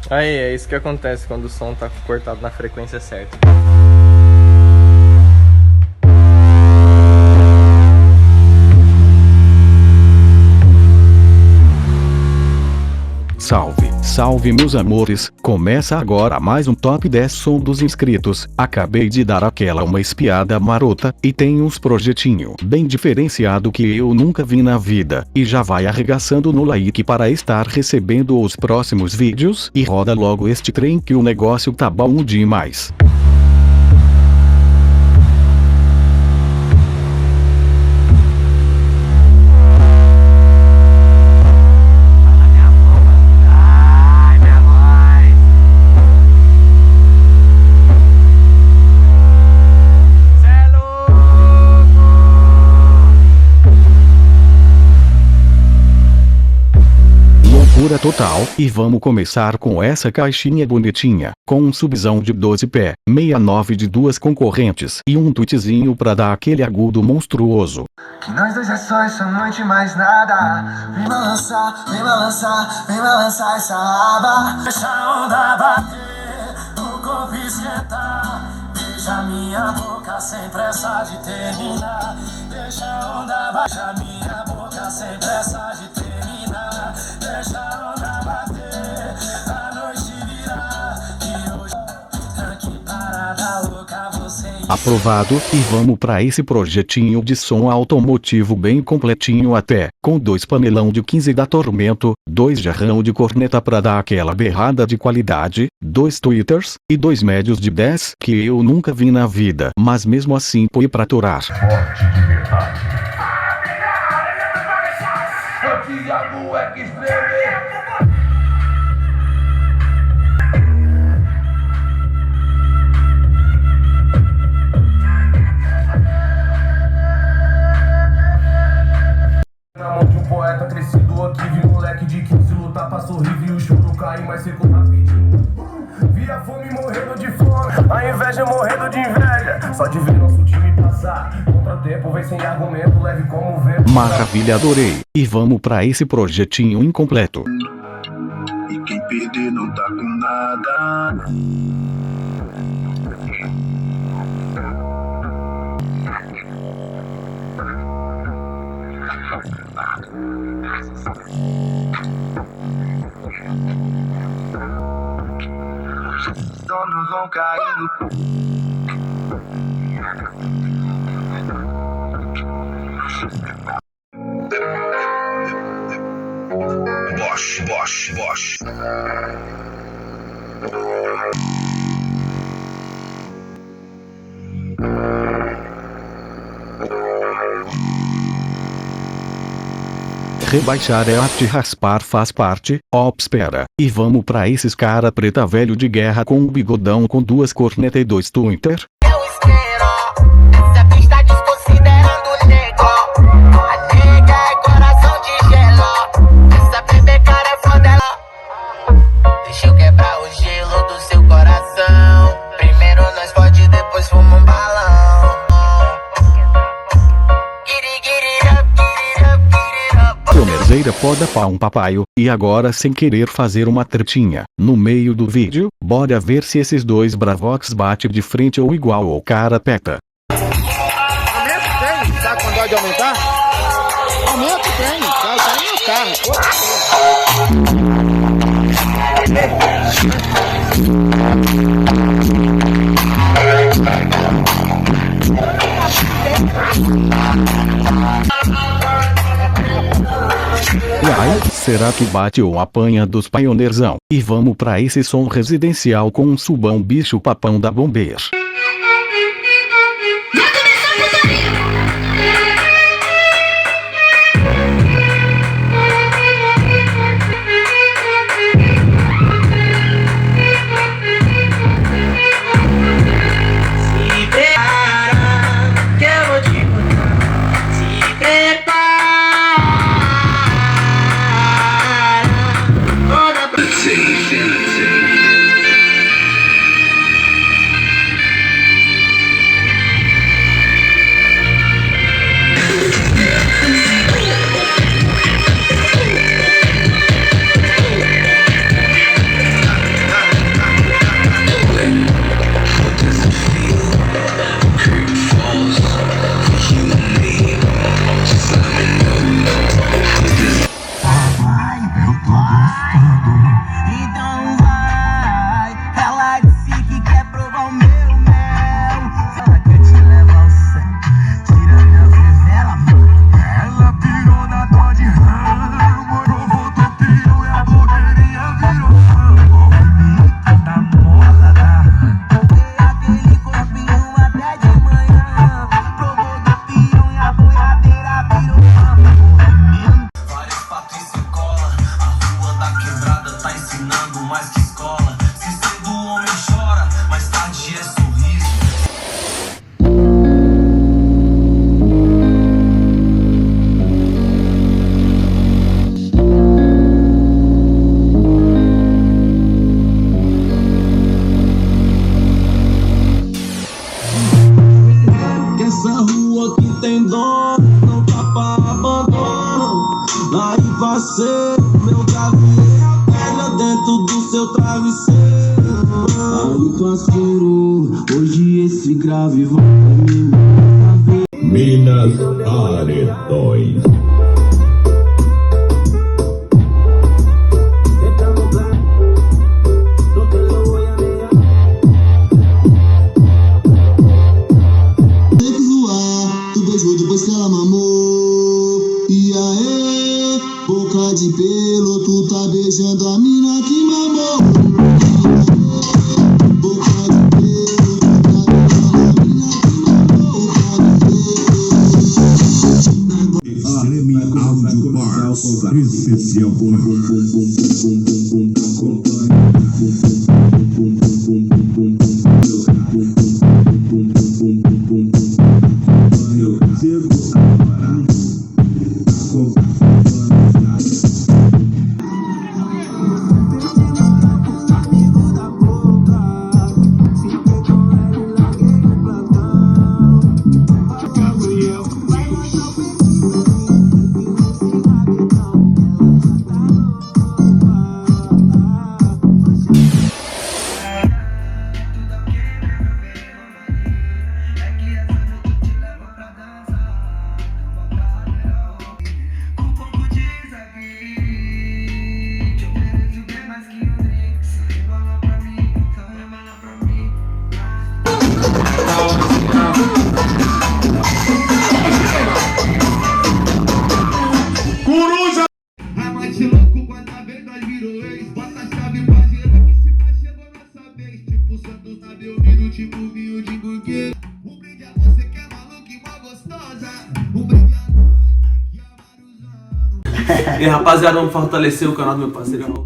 Aí, é isso que acontece quando o som tá cortado na frequência certa. Salve, salve meus amores, começa agora mais um Top 10 som dos inscritos. Acabei de dar aquela uma espiada marota, e tem uns projetinho bem diferenciado que eu nunca vi na vida, e já vai arregaçando no like para estar recebendo os próximos vídeos, e roda logo este trem que o negócio tá bom demais. Loucura total, e vamos começar com essa caixinha bonitinha, com um subzão de 12 pé, 69 de duas concorrentes e um tweetzinho pra dar aquele agudo monstruoso. Que nós dois é só essa noite, mais nada. Vem balançar, vem balançar, vem balançar essa aba. Deixa a onda bater, o corpo esquentar. Beija minha boca sem pressa de terminar. Deixa a onda baixar minha boca sem pressa de terminar. Deixa a onda bater, a noite virar. E hoje, tranqui parada louca, você. Aprovado, e vamos pra esse projetinho de som automotivo bem completinho até, com 2 panelão de 15 da Tormento, 2 jarrão de corneta pra dar aquela berrada de qualidade, 2 twitters, e 2 médios de 10 que eu nunca vi na vida, mas mesmo assim foi pra aturar. Forte de verdade. Aqui a moleque espreme. Na mão de um poeta crescido aqui, vi moleque de 15 lutar pra sorrir, e o choro cair mais seco rapidinho. Vi a fome morrendo de fome, a inveja morrendo de inveja. Só de ver nosso time passar, contratempo vem sem argumento, leve como vento. Maravilha, adorei, e vamos pra esse projetinho incompleto. E quem perder não tá com nada. Os donos vão caindo. Bosch. Rebaixar é arte, raspar faz parte, espera, e vamos pra esses cara preta velho de guerra com um bigodão com 2 corneta e 2 twitter. Eu espero, essa pista desconsiderando nego. A nega é coração de gelo, essa bebê cara é fã dela. Deixa eu quebrar o gelo do seu coração. Primeiro nós fode, depois fuma um balão. Tomerzeira poda pau um papaio, e agora sem querer fazer uma tretinha, no meio do vídeo, bora ver se esses 2 bravox bate de frente ou igual ou cara peta. Aumento tem, sabe quando hora de aumentar? Aumento tem, tá no meu carro. E aí, será que bate ou apanha dos pioneerzão? E vamos pra esse som residencial com um subão bicho papão da Bombeer. Se prepara, que eu vou te contar. Se prepara. mais que escola. Se cedo o homem chora, mais tarde é sorriso. Que essa rua que tem dono, não tá pra abandono. Aí vai ser meu gavião, pega dentro do seu travesseiro. Aí parceiro, hoje esse grave vai me Minas Paredões. Depois que ela mamou, e aí, boca de pelo, tu tá beijando a mina que mamou. Boca de pelo, tu tá beijando a mina que mamou. Extreme Audio Bars. Esse é o bom bom bom bom bom bom bom Amante louco, quanta vez nós virou ex. Bota a chave pra girar que se pá chegou nossa vez. Tipo Santos na Belmiro, tipo vinho de burguês. Um brinde a você que é maluco e mó gostosa. Um brinde a nós, daqui a vários anos. E rapaziada, vamos fortalecer o canal do meu parceiro.